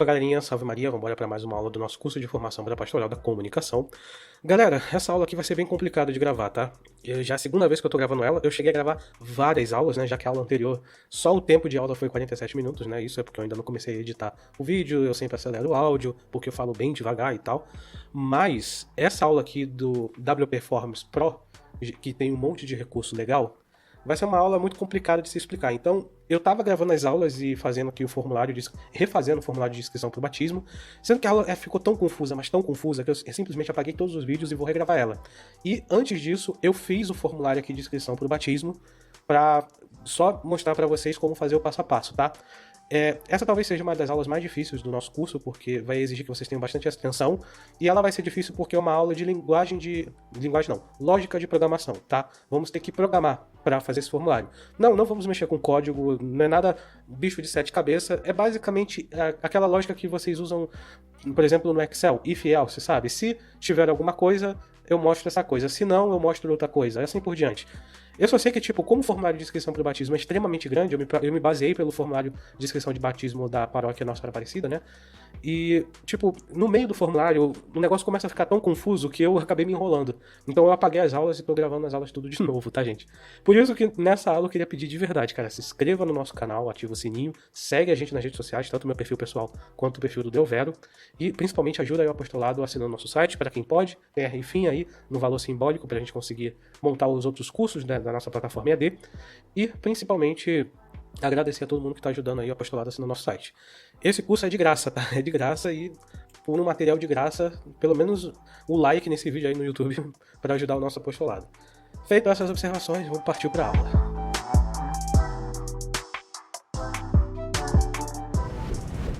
Opa, galerinha, salve Maria, vamos embora para mais uma aula do nosso curso de formação para pastoral da comunicação. Galera, essa aula aqui vai ser bem complicada de gravar, tá? Já é a segunda vez que eu tô gravando ela, eu cheguei a gravar várias aulas, né, já que a aula anterior, só o tempo de aula foi 47 minutos, né, isso é porque eu ainda não comecei a editar o vídeo, eu sempre acelero o áudio, porque eu falo bem devagar e tal, mas essa aula aqui do WP Forms Pro, que tem um monte de recurso legal, vai ser uma aula muito complicada de se explicar. Então, eu tava gravando as aulas e fazendo aqui o formulário, refazendo o formulário de inscrição pro batismo, sendo que a aula ficou tão confusa, mas tão confusa, que eu simplesmente apaguei todos os vídeos e vou regravar ela. E antes disso, eu fiz o formulário aqui de inscrição pro batismo, pra só mostrar pra vocês como fazer o passo a passo, tá? Essa talvez seja uma das aulas mais difíceis do nosso curso, porque vai exigir que vocês tenham bastante atenção, e ela vai ser difícil porque é uma aula de lógica de programação, tá? Vamos ter que programar para fazer esse formulário. Não vamos mexer com código, não é nada bicho de sete cabeças, é basicamente aquela lógica que vocês usam, por exemplo, no Excel, if else, sabe? Se tiver alguma coisa, eu mostro essa coisa, se não, eu mostro outra coisa, assim por diante. Eu só sei que, tipo, como o formulário de inscrição para o batismo é extremamente grande, eu me baseei pelo formulário de inscrição de batismo da paróquia Nossa Senhora Aparecida, né? E, tipo, no meio do formulário, o negócio começa a ficar tão confuso que eu acabei me enrolando. Então eu apaguei as aulas e tô gravando as aulas tudo de novo, tá, gente? Por isso que nessa aula eu queria pedir de verdade, cara, se inscreva no nosso canal, ativa o sininho, segue a gente nas redes sociais, tanto o meu perfil pessoal quanto o perfil do Delvero, e principalmente ajuda aí o apostolado assinando nosso site, para quem pode, tem a RIFIM aí, no valor simbólico, pra gente conseguir montar os outros cursos, né, da nossa plataforma EAD, e principalmente agradecer a todo mundo que está ajudando aí o apostolado assim no nosso site. Esse curso é de graça, tá? É de graça e por um material de graça, pelo menos o like nesse vídeo aí no YouTube para ajudar o nosso apostolado. Feito essas observações, vamos partir para a aula.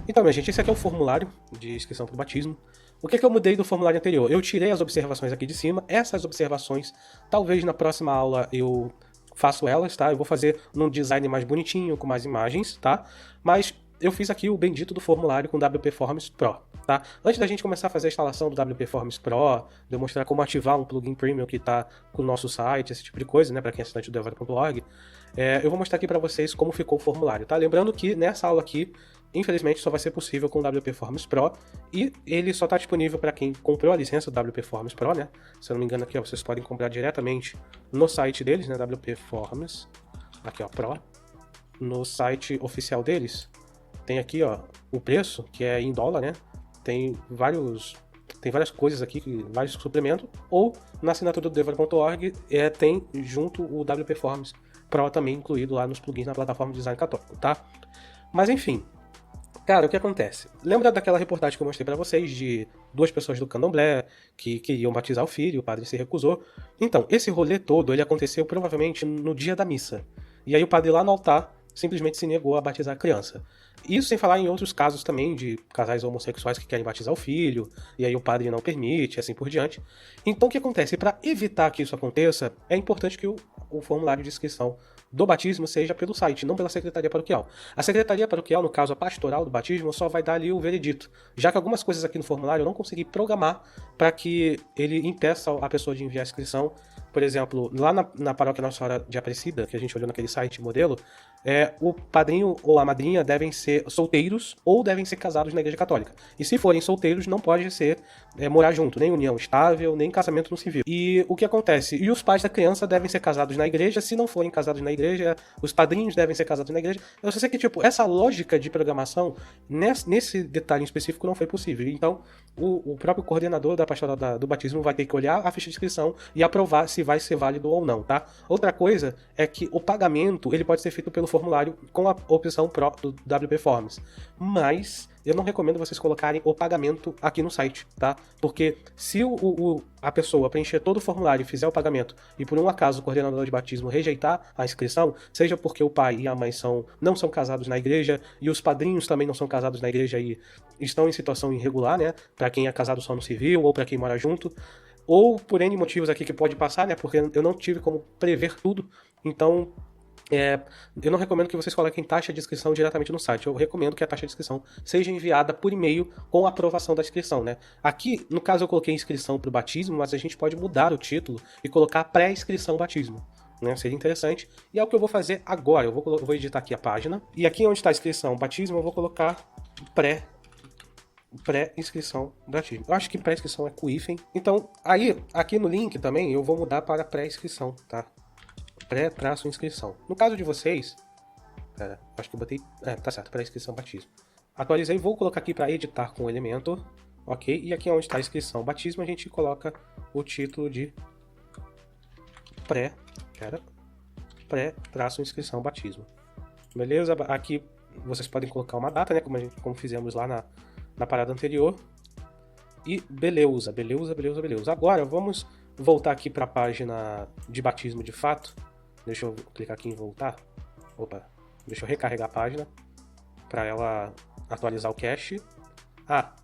Então, minha gente, esse aqui é o formulário de inscrição para o batismo. O que eu mudei do formulário anterior? Eu tirei as observações aqui de cima. Essas observações, talvez na próxima aula eu faço elas, tá? Eu vou fazer num design mais bonitinho, com mais imagens, tá? Mas eu fiz aqui o bendito do formulário com WP Forms Pro, tá? Antes da gente começar a fazer a instalação do WP Forms Pro, demonstrar como ativar um plugin premium que tá com o nosso site, esse tipo de coisa, né? Para quem é assinante do delvero.org, eu vou mostrar aqui para vocês como ficou o formulário, tá? Lembrando que nessa aula aqui, infelizmente, só vai ser possível com o WP Forms Pro, e ele só está disponível para quem comprou a licença do WP Forms Pro, né? Se eu não me engano aqui, ó, vocês podem comprar diretamente no site deles, né? WP Forms, aqui ó, Pro, no site oficial deles, tem aqui ó, o preço, que é em dólar, né? Tem várias coisas aqui, vários suplementos, ou na assinatura do Delvero.org tem junto o WP Forms Pro também incluído lá nos plugins na plataforma de design católico, tá? Mas enfim, cara, o que acontece? Lembra daquela reportagem que eu mostrei pra vocês de duas pessoas do candomblé que queriam batizar o filho, o padre se recusou? Então, esse rolê todo, ele aconteceu provavelmente no dia da missa. E aí o padre lá no altar simplesmente se negou a batizar a criança. Isso sem falar em outros casos também de casais homossexuais que querem batizar o filho, e aí o padre não permite, assim por diante. Então o que acontece? Para evitar que isso aconteça, é importante que o formulário de inscrição do batismo seja pelo site, não pela secretaria paroquial. A secretaria paroquial, no caso a pastoral do batismo, só vai dar ali o veredito, já que algumas coisas aqui no formulário eu não consegui programar para que ele impeça a pessoa de enviar a inscrição. Por exemplo, lá na paróquia Nossa Senhora de Aparecida, que a gente olhou naquele site modelo, o padrinho ou a madrinha devem ser solteiros ou devem ser casados na igreja católica. E se forem solteiros, não pode ser morar junto, nem união estável, nem casamento no civil. E o que acontece? E os pais da criança devem ser casados na igreja, se não forem casados na igreja, os padrinhos devem ser casados na igreja. Eu só sei que, tipo, essa lógica de programação, nesse detalhe em específico, não foi possível. Então, o próprio coordenador da pastoral do batismo vai ter que olhar a ficha de inscrição e aprovar se vai ser válido ou não, tá? Outra coisa é que o pagamento, ele pode ser feito pelo formulário com a opção Pro do WP Forms, mas eu não recomendo vocês colocarem o pagamento aqui no site, tá? Porque se a pessoa preencher todo o formulário e fizer o pagamento e por um acaso o coordenador de batismo rejeitar a inscrição, seja porque o pai e a mãe não são casados na igreja e os padrinhos também não são casados na igreja e estão em situação irregular, né? Para quem é casado só no civil ou para quem mora junto, ou por N motivos aqui que pode passar, né? Porque eu não tive como prever tudo, então eu não recomendo que vocês coloquem taxa de inscrição diretamente no site. Eu recomendo que a taxa de inscrição seja enviada por e-mail com a aprovação da inscrição, né? Aqui, no caso, eu coloquei inscrição para o batismo, mas a gente pode mudar o título e colocar pré-inscrição batismo, né? Seria interessante. E é o que eu vou fazer agora. Eu vou editar aqui a página. E aqui onde está a inscrição batismo, eu vou colocar pré-inscrição do batismo. Eu acho que pré-inscrição é com hífen. Então, aí, aqui no link também, eu vou mudar para pré-inscrição, tá? Pré-inscrição. No caso de vocês, pera, acho que eu botei... tá certo, pré-inscrição batismo. Atualizei, vou colocar aqui para editar com o Elementor, ok? E aqui onde está a inscrição batismo, a gente coloca o título de pré-inscrição batismo. Beleza? Aqui vocês podem colocar uma data, né? Como fizemos lá na parada anterior. E beleza. Agora vamos voltar aqui para a página de batismo de fato. Deixa eu clicar aqui em voltar. Opa, deixa eu recarregar a página para ela atualizar o cache.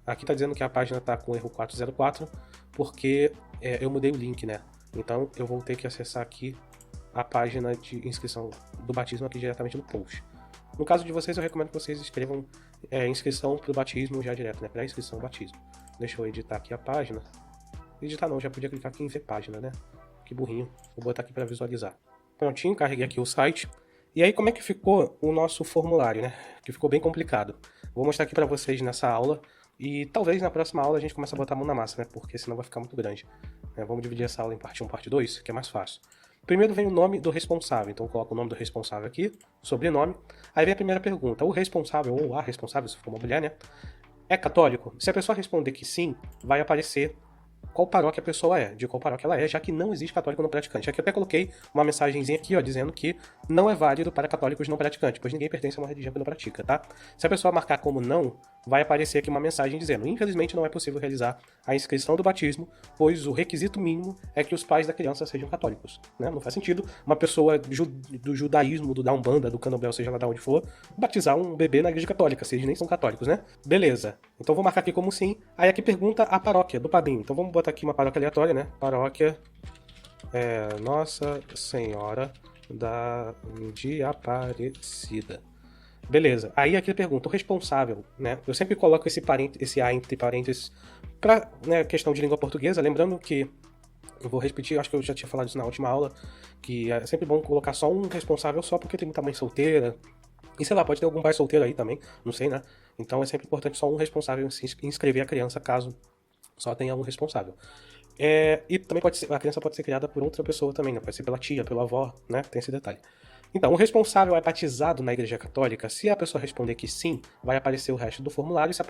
Aqui está dizendo que a página está com erro 404 porque eu mudei o link, né? Então eu vou ter que acessar aqui a página de inscrição do batismo aqui diretamente no post. No caso de vocês, eu recomendo que vocês escrevam inscrição para o batismo já direto, né? Pré-inscrição batismo. Deixa eu editar aqui a página. Editar não, já podia clicar aqui em ver página, né? Que burrinho. Vou botar aqui para visualizar. Prontinho, carreguei aqui o site. E aí, como é que ficou o nosso formulário, né? Que ficou bem complicado. Vou mostrar aqui para vocês nessa aula. E talvez na próxima aula a gente comece a botar a mão na massa, né? Porque senão vai ficar muito grande. Vamos dividir essa aula em parte 1 e parte 2, que é mais fácil. Primeiro vem o nome do responsável, então eu coloco o nome do responsável aqui, sobrenome. Aí vem a primeira pergunta, o responsável ou a responsável, se for uma mulher, né, é católico? Se a pessoa responder que sim, vai aparecer qual paróquia a pessoa é, de qual paróquia ela é, já que não existe católico não praticante. Aqui eu até coloquei uma mensagenzinha aqui, ó, dizendo que não é válido para católicos não praticantes, pois ninguém pertence a uma religião que não pratica, tá? Se a pessoa marcar como não, vai aparecer aqui uma mensagem dizendo: infelizmente não é possível realizar a inscrição do batismo, pois o requisito mínimo é que os pais da criança sejam católicos, né? Não faz sentido uma pessoa do judaísmo, do da Umbanda, do Candomblé, seja lá de onde for, batizar um bebê na igreja católica, se eles nem são católicos, né? Beleza. Então vou marcar aqui como sim. Aí aqui pergunta a paróquia do padrinho. Então vamos botar aqui uma paróquia aleatória, né? Paróquia Nossa Senhora de Aparecida. Beleza. Aí aqui pergunta, o responsável, né? Eu sempre coloco esse A entre parênteses para, né, questão de língua portuguesa, lembrando que eu vou repetir, acho que eu já tinha falado isso na última aula, que é sempre bom colocar só um responsável só porque tem muita mãe solteira. E sei lá, pode ter algum pai solteiro aí também, não sei, né? Então é sempre importante só um responsável inscrever a criança, caso só tenha um responsável. E também a criança pode ser criada por outra pessoa também, né? Pode ser pela tia, pela avó, né? Tem esse detalhe. Então, o responsável é batizado na Igreja Católica. Se a pessoa responder que sim, vai aparecer o resto do formulário. Se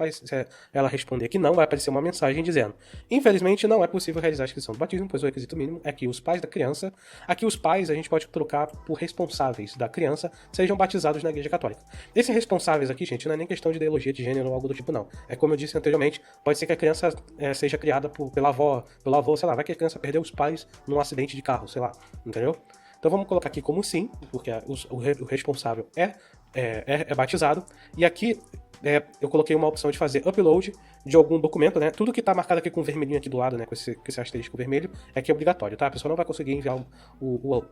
ela responder que não, vai aparecer uma mensagem dizendo: infelizmente, não é possível realizar a inscrição do batismo, pois o requisito mínimo é que os pais da criança, aqui os pais a gente pode trocar por responsáveis da criança, sejam batizados na Igreja Católica. Esses responsáveis aqui, gente, não é nem questão de ideologia de gênero ou algo do tipo, não. É como eu disse anteriormente, pode ser que a criança seja criada pela avó, pelo avô, sei lá, vai que a criança perdeu os pais num acidente de carro, sei lá, entendeu? Então vamos colocar aqui como sim, porque o responsável é batizado. E aqui eu coloquei uma opção de fazer upload de algum documento, né? Tudo que tá marcado aqui com o vermelhinho aqui do lado, né? Com esse asterisco vermelho, é que é obrigatório, tá? A pessoa não vai conseguir enviar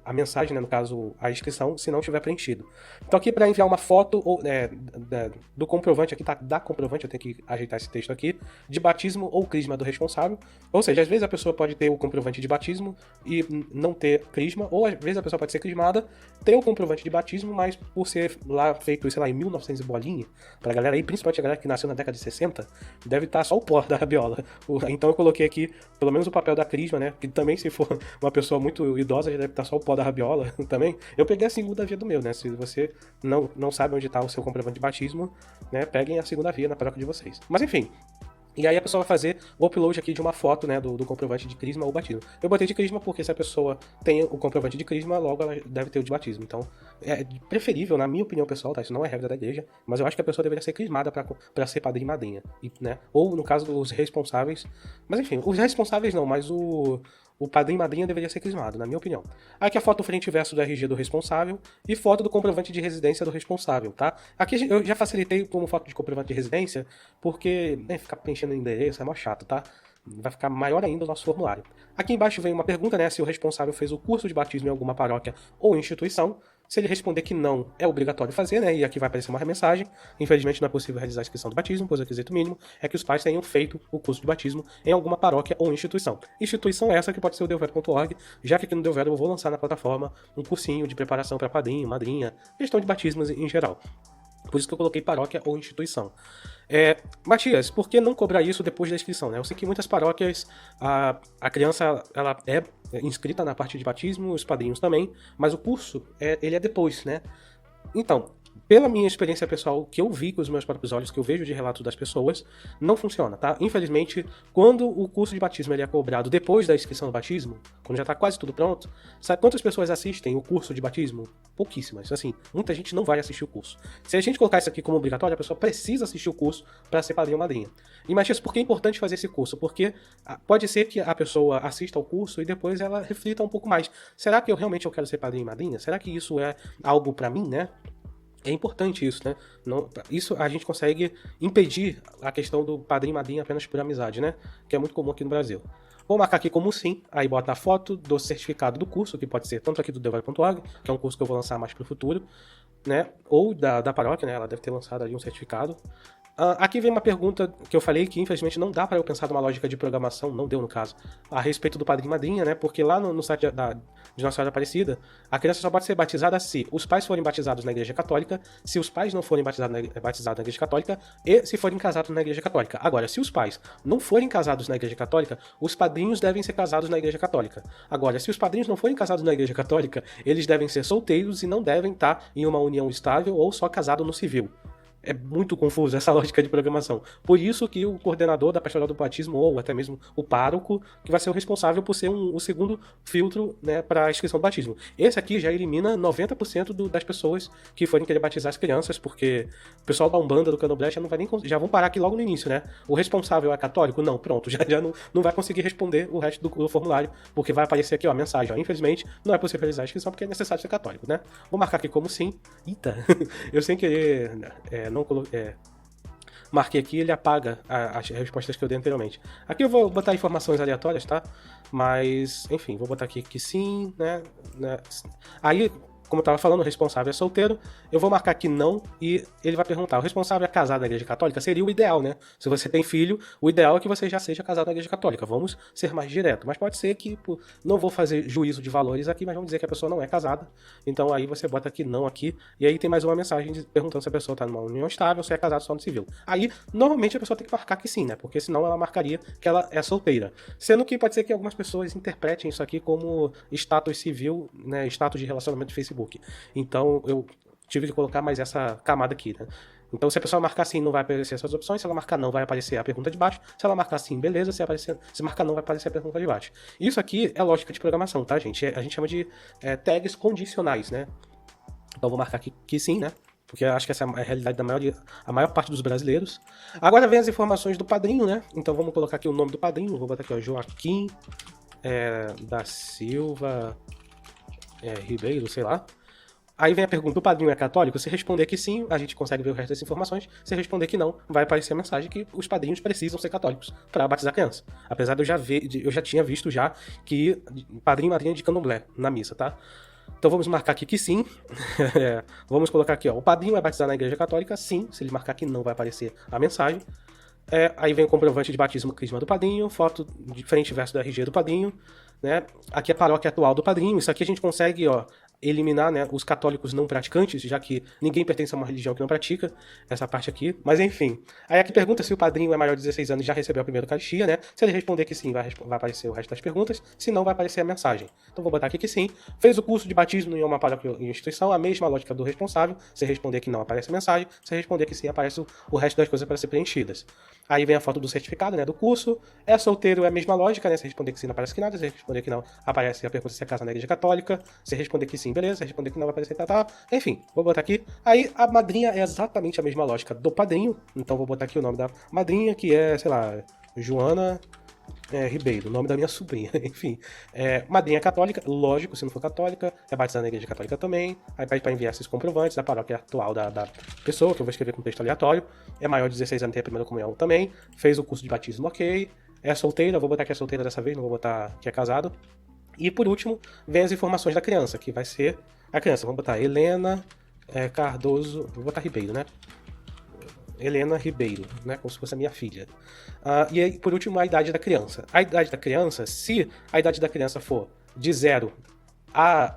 a mensagem, né? No caso, a inscrição, se não tiver preenchido. Então aqui para enviar uma foto do comprovante, aqui tá da comprovante, eu tenho que ajeitar esse texto aqui, de batismo ou crisma do responsável. Ou seja, às vezes a pessoa pode ter o comprovante de batismo e não ter crisma, ou às vezes a pessoa pode ser crismada, ter o comprovante de batismo, mas por ser lá feito, sei lá, em 1900 e bolinha, pra galera aí, principalmente a galera que nasceu na década de 60, deve estar só o pó da rabiola. Então eu coloquei aqui, pelo menos o papel da crisma, né? Que também, se for uma pessoa muito idosa, já deve estar só o pó da rabiola também. Eu peguei a segunda via do meu, né? Se você não sabe onde está o seu comprovante de batismo, né? Peguem a segunda via na paróquia de vocês. Mas enfim. E aí a pessoa vai fazer o upload aqui de uma foto, né, do comprovante de crisma ou batismo. Eu botei de crisma porque se a pessoa tem o comprovante de crisma, logo ela deve ter o de batismo. Então, é preferível, na minha opinião pessoal, tá? Isso não é regra da igreja, mas eu acho que a pessoa deveria ser crismada pra ser padrinho e madrinha, né? Ou, no caso, os responsáveis... Mas enfim, os responsáveis não, mas o padrinho e madrinha deveria ser crismado, na minha opinião. Aqui a foto frente e verso do RG do responsável e foto do comprovante de residência do responsável, tá? Aqui eu já facilitei como foto de comprovante de residência, porque ficar preenchendo endereço é mó chato, tá? Vai ficar maior ainda o nosso formulário. Aqui embaixo vem uma pergunta, né? Se o responsável fez o curso de batismo em alguma paróquia ou instituição. Se ele responder que não, é obrigatório fazer, né? E aqui vai aparecer uma mensagem. Infelizmente não é possível realizar a inscrição do batismo, pois o requisito mínimo é que os pais tenham feito o curso de batismo em alguma paróquia ou instituição. Instituição essa que pode ser o deuvero.org, já que aqui no Deuvero eu vou lançar na plataforma um cursinho de preparação para padrinho, madrinha, questão de batismos em geral. Por isso que eu coloquei paróquia ou instituição. Matias, por que não cobrar isso depois da inscrição, né? Eu sei que em muitas paróquias a criança ela é inscrita na parte de batismo, os padrinhos também, mas o curso ele é depois, né? Então, pela minha experiência pessoal, que eu vi com os meus próprios olhos, que eu vejo de relatos das pessoas, não funciona, tá? Infelizmente, quando o curso de batismo ele é cobrado depois da inscrição do batismo, quando já tá quase tudo pronto, sabe quantas pessoas assistem o curso de batismo? Pouquíssimas. Assim, muita gente não vai assistir o curso. Se a gente colocar isso aqui como obrigatório, a pessoa precisa assistir o curso para ser padrinho ou madrinha. E, Matias, por que é importante fazer esse curso? Porque pode ser que a pessoa assista ao curso e depois ela reflita um pouco mais. Será que eu realmente quero ser padrinho e madrinha? Será que isso é algo para mim, né? É importante isso, né? Isso a gente consegue impedir a questão do padrinho e madrinha apenas por amizade, né? Que é muito comum aqui no Brasil. Vou marcar aqui como sim, aí bota a foto do certificado do curso, que pode ser tanto aqui do Devoy.org, que é um curso que eu vou lançar mais para o futuro, né? Ou da paróquia, né? Ela deve ter lançado ali um certificado. Aqui vem uma pergunta que eu falei que infelizmente não dá para eu pensar numa lógica de programação, não deu no caso, a respeito do padrinho e madrinha, né? Porque lá no site de Nossa Senhora Aparecida, a criança só pode ser batizada se os pais forem batizados na Igreja Católica, se os pais não forem batizados na Igreja Católica e se forem casados na Igreja Católica. Agora, se os pais não forem casados na Igreja Católica, os padrinhos devem ser casados na Igreja Católica. Agora, se os padrinhos não forem casados na Igreja Católica, eles devem ser solteiros e não devem estar em uma união estável ou só casado no civil. É muito confuso essa lógica de programação. Por isso que o coordenador da pastoral do batismo, ou até mesmo o pároco, que vai ser o responsável por ser o segundo filtro, né, para a inscrição do batismo. Esse aqui já elimina 90% das pessoas que forem querer batizar as crianças, porque o pessoal da Umbanda, do Candomblé, já vão parar aqui logo no início, né? O responsável é católico? Não, pronto, já não vai conseguir responder o resto do formulário, porque vai aparecer aqui, ó, a mensagem, ó, infelizmente, não é possível realizar a inscrição porque é necessário ser católico, né? Vou marcar aqui como sim. Eita, eu sem querer... marquei aqui, ele apaga as respostas que eu dei anteriormente. Aqui eu vou botar informações aleatórias, tá? Mas, enfim, vou botar aqui que sim, né? Aí, como eu tava falando, o responsável é solteiro, eu vou marcar que não, e ele vai perguntar, o responsável é casado na Igreja Católica? Seria o ideal, né? Se você tem filho, o ideal é que você já seja casado na Igreja Católica. Vamos ser mais direto. Mas pode ser que, não vou fazer juízo de valores aqui, mas vamos dizer que a pessoa não é casada. Então aí você bota aqui não aqui, e aí tem mais uma mensagem perguntando se a pessoa tá numa união estável ou se é casado só no civil. Aí, normalmente a pessoa tem que marcar que sim, né? Porque senão ela marcaria que ela é solteira. Sendo que pode ser que algumas pessoas interpretem isso aqui como status civil, né? Status de relacionamento de Facebook. Então eu tive que colocar mais essa camada aqui, né? Então, se a pessoa marcar sim, não vai aparecer essas opções. Se ela marcar não, vai aparecer a pergunta de baixo. Se ela marcar sim, beleza. Se marcar não, vai aparecer a pergunta de baixo. Isso aqui é lógica de programação, tá, gente? A gente chama de tags condicionais, né? Então, vou marcar aqui que sim, né? Porque eu acho que essa é a realidade da a maior parte dos brasileiros. Agora vem as informações do padrinho, né? Então, vamos colocar aqui o nome do padrinho. Vou botar aqui, ó, Joaquim da Silva Ribeiro, sei lá. Aí vem a pergunta, o padrinho é católico? Se responder que sim, a gente consegue ver o resto das informações. Se responder que não, vai aparecer a mensagem que os padrinhos precisam ser católicos para batizar a criança. Apesar de eu já tinha visto já que padrinho e madrinha de candomblé na missa, tá? Então vamos marcar aqui que sim. Vamos colocar aqui, ó, o padrinho é batizado na Igreja Católica? Sim. Se ele marcar que não, vai aparecer a mensagem. Aí vem o comprovante de batismo, crisma do padrinho, foto de frente e verso do RG do padrinho, né? Aqui a paróquia atual do padrinho. Isso aqui a gente consegue, ó, eliminar, né, os católicos não praticantes, já que ninguém pertence a uma religião que não pratica essa parte aqui, mas enfim. Aí aqui pergunta se o padrinho é maior de 16 anos e já recebeu a primeira Eucaristia, né? Se ele responder que sim, vai aparecer o resto das perguntas, se não, vai aparecer a mensagem. Então vou botar aqui que sim. Fez o curso de batismo em uma paróquia e instituição, a mesma lógica do responsável. Se responder que não, aparece a mensagem. Se responder que sim, aparece o resto das coisas para ser preenchidas. Aí vem a foto do certificado, né, do curso. É solteiro, é a mesma lógica, né? Se responder que sim, não aparece que nada. Se responder que não, aparece a pergunta se é casa na Igreja Católica. Se responder que sim, beleza. Se responder que não, vai aparecer tá. Enfim, vou botar aqui. Aí a madrinha é exatamente a mesma lógica do padrinho. Então vou botar aqui o nome da madrinha, que é, sei lá, Joana Ribeiro, o nome da minha sobrinha. Enfim, madrinha católica, lógico, se não for católica, é batizada na Igreja Católica também. Aí pede para enviar esses comprovantes da paróquia atual da pessoa, que eu vou escrever com texto aleatório. É maior de 16 anos, tem a primeira comunhão também. Fez o curso de batismo, ok. É solteira, vou botar que é solteira dessa vez, não vou botar que é casado. E por último, vem as informações da criança, que vai ser a criança. Vamos botar Helena Cardoso, vou botar Ribeiro, né? Helena Ribeiro, né? Como se fosse a minha filha. E aí, por último, a idade da criança. A idade da criança, se a idade da criança for de 0 a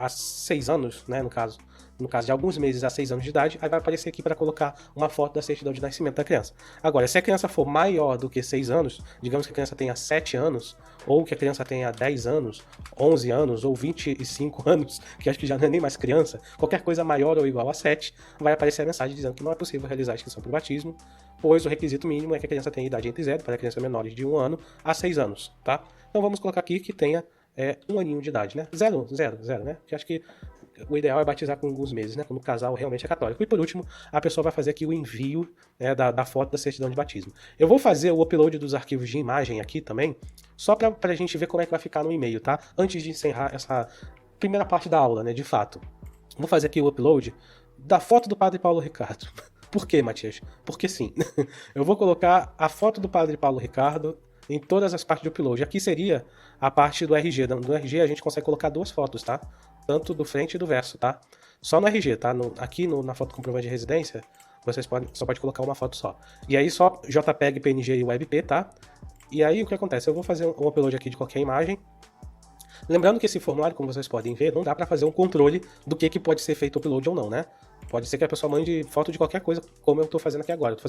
6 anos, né, no caso, no caso de alguns meses a 6 anos de idade, aí vai aparecer aqui para colocar uma foto da certidão de nascimento da criança. Agora, se a criança for maior do que 6 anos, digamos que a criança tenha 7 anos, ou que a criança tenha 10 anos, 11 anos ou 25 anos, que acho que já não é nem mais criança, qualquer coisa maior ou igual a 7, vai aparecer a mensagem dizendo que não é possível realizar a inscrição para o batismo, pois o requisito mínimo é que a criança tenha idade entre 0, para crianças menores de 1 ano a 6 anos, tá? Então vamos colocar aqui que tenha 1 aninho de idade, né? 0, né? Que acho que o ideal é batizar com alguns meses, né? Quando o casal realmente é católico. E por último, a pessoa vai fazer aqui o envio, né, da foto da certidão de batismo. Eu vou fazer o upload dos arquivos de imagem aqui também, só pra gente ver como é que vai ficar no e-mail, tá? Antes de encerrar essa primeira parte da aula, né? De fato. Vou fazer aqui o upload da foto do Padre Paulo Ricardo. Por quê, Matias? Porque sim. Eu vou colocar a foto do Padre Paulo Ricardo em todas as partes do upload. Aqui seria a parte do RG. No RG a gente consegue colocar 2 fotos, tá? Tanto do frente e do verso, tá? Só no RG, tá? Aqui na foto comprovante de residência, vocês só pode colocar uma foto só. E aí só JPEG, PNG e WebP, tá? E aí o que acontece? Eu vou fazer um upload aqui de qualquer imagem. Lembrando que esse formulário, como vocês podem ver, não dá para fazer um controle do que pode ser feito upload ou não, né? Pode ser que a pessoa mande foto de qualquer coisa, como eu tô fazendo aqui agora. Eu tô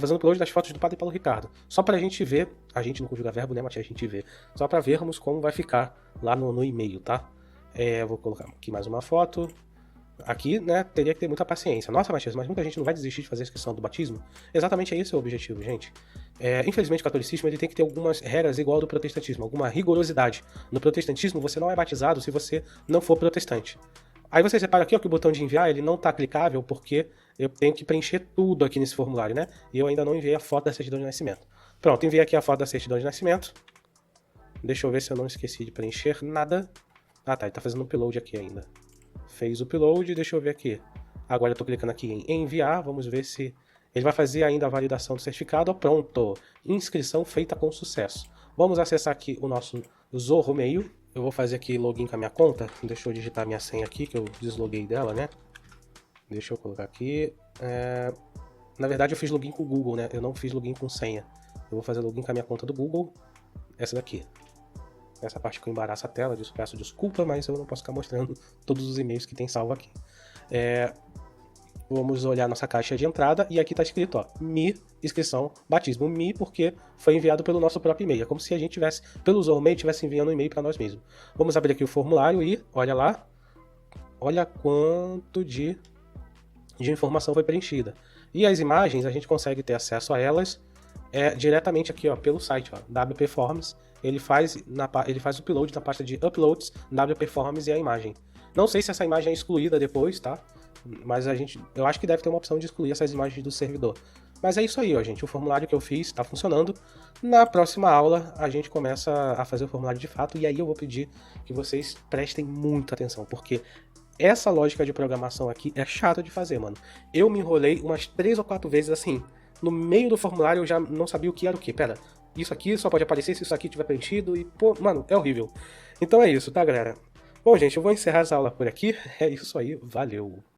fazendo upload das fotos do Padre Paulo Ricardo. Só pra gente ver, a gente não conjuga verbo, né, Matias? A gente vê. Só pra vermos como vai ficar lá no e-mail, tá? Eu vou colocar aqui mais uma foto. Aqui, né, teria que ter muita paciência. Nossa, Matias, mas muita gente não vai desistir de fazer a inscrição do batismo? Exatamente esse é o objetivo, gente. Infelizmente, o catolicismo ele tem que ter algumas regras igual ao do protestantismo, alguma rigorosidade. No protestantismo, você não é batizado se você não for protestante. Aí você repara aqui ó, que o botão de enviar ele não está clicável porque eu tenho que preencher tudo aqui nesse formulário, né? E eu ainda não enviei a foto da certidão de nascimento. Pronto, enviei aqui a foto da certidão de nascimento. Deixa eu ver se eu não esqueci de preencher nada. Ah tá, ele tá fazendo um upload aqui ainda. Fez o upload, deixa eu ver aqui. Agora eu tô clicando aqui em enviar, vamos ver se ele vai fazer ainda a validação do certificado. Pronto, inscrição feita com sucesso. Vamos acessar aqui o nosso Zorro Mail. Eu vou fazer aqui login com a minha conta. Deixa eu digitar minha senha aqui, que eu desloguei dela, né? Deixa eu colocar aqui. Na verdade eu fiz login com o Google, né? Eu não fiz login com senha. Eu vou fazer login com a minha conta do Google. Essa daqui. Essa parte que eu embaraço a tela, peço desculpa, mas eu não posso ficar mostrando todos os e-mails que tem salvo aqui. Vamos olhar nossa caixa de entrada e aqui está escrito, ó, inscrição, batismo. Porque foi enviado pelo nosso próprio e-mail. É como se a gente tivesse, pelo Zorro Mail, estivesse enviando um e-mail para nós mesmos. Vamos abrir aqui o formulário e, olha lá, olha quanto de informação foi preenchida. E as imagens, a gente consegue ter acesso a elas diretamente aqui, ó, pelo site, ó, WP Forms. Ele faz o upload na pasta de uploads, WP Forms e a imagem. Não sei se essa imagem é excluída depois, tá? Mas eu acho que deve ter uma opção de excluir essas imagens do servidor. Mas é isso aí, ó, gente. O formulário que eu fiz está funcionando. Na próxima aula, a gente começa a fazer o formulário de fato. E aí eu vou pedir que vocês prestem muita atenção. Porque essa lógica de programação aqui é chata de fazer, mano. Eu me enrolei umas 3 ou 4 vezes assim. No meio do formulário eu já não sabia o que era o que. Pera, isso aqui só pode aparecer se isso aqui tiver preenchido. E, pô, mano, é horrível. Então é isso, tá, galera? Bom, gente, eu vou encerrar essa aula por aqui. É isso aí, valeu!